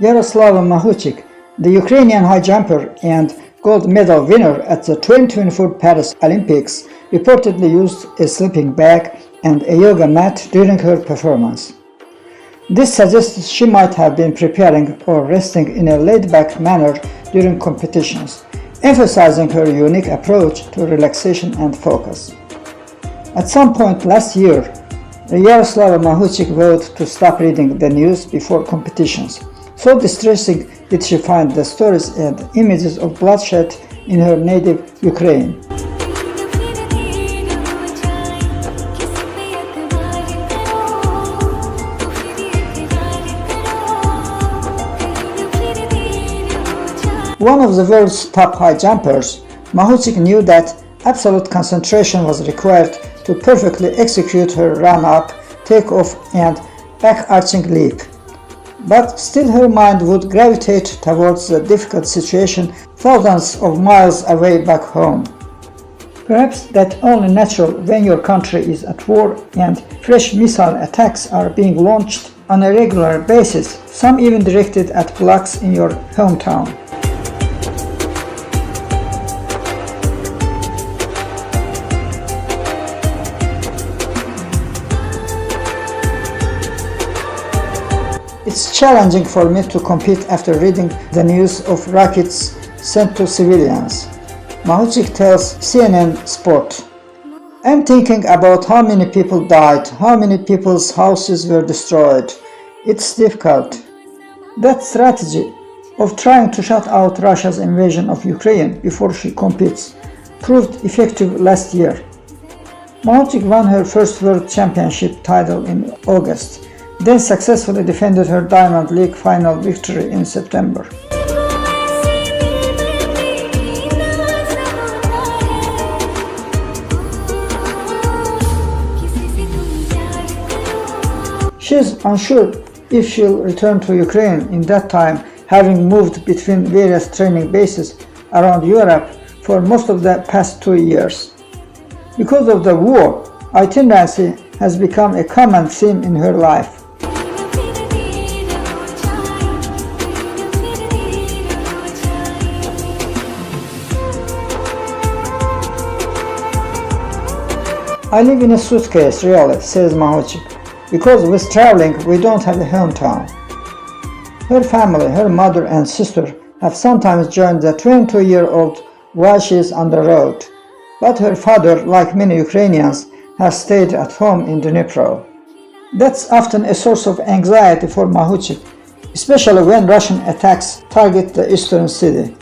Yaroslava Mahuchikh, the Ukrainian high jumper and gold medal winner at the 2024 Paris Olympics, reportedly used a sleeping bag and a yoga mat during her performance. This suggests she might have been preparing or resting in a laid-back manner during competitions, emphasizing her unique approach to relaxation and focus. At some point last year, Yaroslava Mahuchikh vowed to stop reading the news before competitions. So distressing did she find the stories and images of bloodshed in her native Ukraine. One of the world's top high jumpers, Mahuchikh knew that absolute concentration was required to perfectly execute her run-up, take-off and back-arching leap. But still her mind would gravitate towards the difficult situation thousands of miles away back home. Perhaps that's only natural when your country is at war and fresh missile attacks are being launched on a regular basis, some even directed at blocks in your hometown. It's challenging for me to compete after reading the news of rockets sent to civilians, Mahuchikh tells CNN Sport. I'm thinking about how many people died, how many people's houses were destroyed. It's difficult. That strategy of trying to shut out Russia's invasion of Ukraine before she competes proved effective last year. Mahuchikh won her first World Championship title in August, then successfully defended her Diamond League final victory in September. She is unsure if she'll return to Ukraine in that time, having moved between various training bases around Europe for most of the past 2 years. Because of the war, itinerancy has become a common theme in her life. I live in a suitcase, really, says Mahuchikh, because with traveling we don't have a hometown. Her family, her mother and sister, have sometimes joined the 22-year-old while she is on the road, but her father, like many Ukrainians, has stayed at home in Dnipro. That's often a source of anxiety for Mahuchikh, especially when Russian attacks target the eastern city.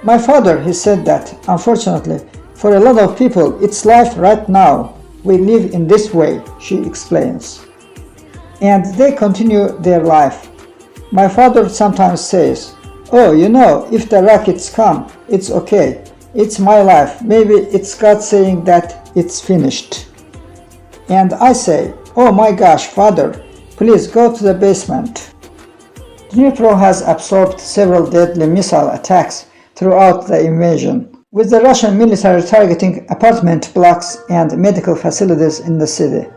My father, he said that, unfortunately, for a lot of people, it's life right now. We live in this way, she explains. And they continue their life. My father sometimes says, oh, you know, if the rockets come, it's okay. It's my life. Maybe it's God saying that it's finished. And I say, oh my gosh, father, please go to the basement. Dnipro has absorbed several deadly missile attacks throughout the invasion, with the Russian military targeting apartment blocks and medical facilities in the city.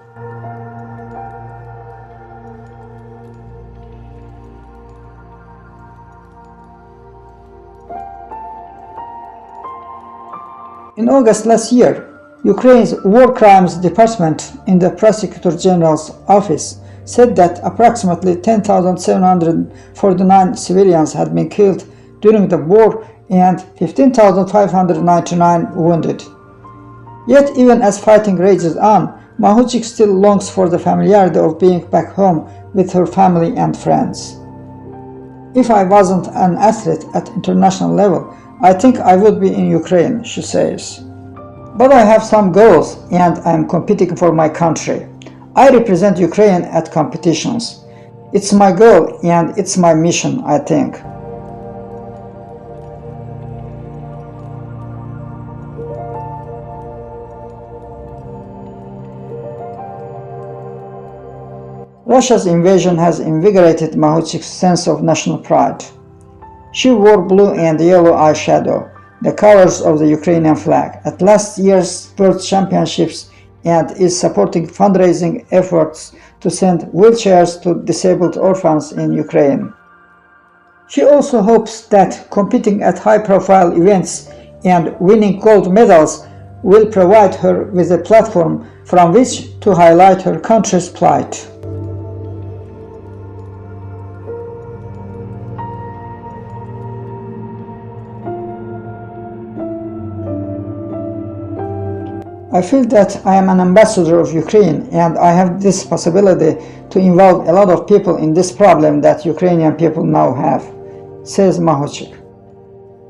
In August last year, Ukraine's War Crimes Department in the Prosecutor General's office said that approximately 10,749 civilians had been killed during the war and 15,599 wounded. Yet even as fighting rages on, Mahuchikh still longs for the familiarity of being back home with her family and friends. If I wasn't an athlete at international level, I think I would be in Ukraine, she says. But I have some goals and I'm competing for my country. I represent Ukraine at competitions. It's my goal and it's my mission, I think. Russia's invasion has invigorated Mahuchikh's sense of national pride. She wore blue and yellow eyeshadow, the colors of the Ukrainian flag at last year's World Championships and is supporting fundraising efforts to send wheelchairs to disabled orphans in Ukraine. She also hopes that competing at high-profile events and winning gold medals will provide her with a platform from which to highlight her country's plight. I feel that I am an ambassador of Ukraine and I have this possibility to involve a lot of people in this problem that Ukrainian people now have, says Mahuchikh.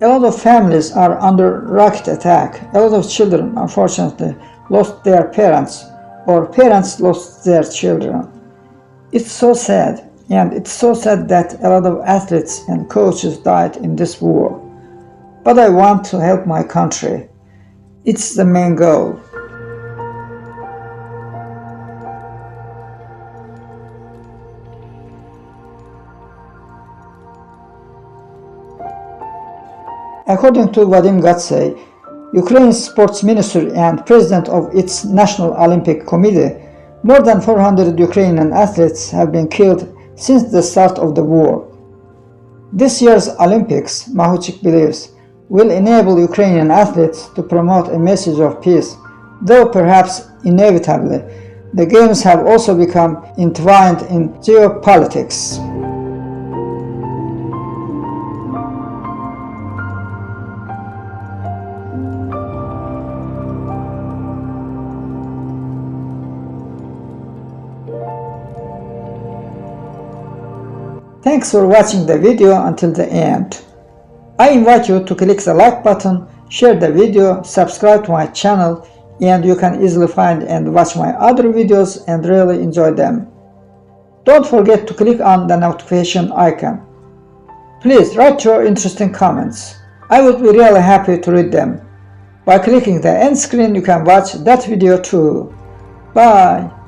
A lot of families are under rocket attack. A lot of children, unfortunately, lost their parents, or parents lost their children. It's so sad, and it's so sad that a lot of athletes and coaches died in this war. But I want to help my country. It's the main goal. According to Vadim Gatsay, Ukraine's sports minister and president of its National Olympic Committee, more than 400 Ukrainian athletes have been killed since the start of the war. This year's Olympics, Mahuchikh believes, will enable Ukrainian athletes to promote a message of peace, though perhaps inevitably, the Games have also become entwined in geopolitics. Thanks for watching the video until the end. I invite you to click the like button, share the video, subscribe to my channel, and you can easily find and watch my other videos and really enjoy them. Don't forget to click on the notification icon. Please write your interesting comments. I would be really happy to read them. By clicking the end screen, you can watch that video too. Bye!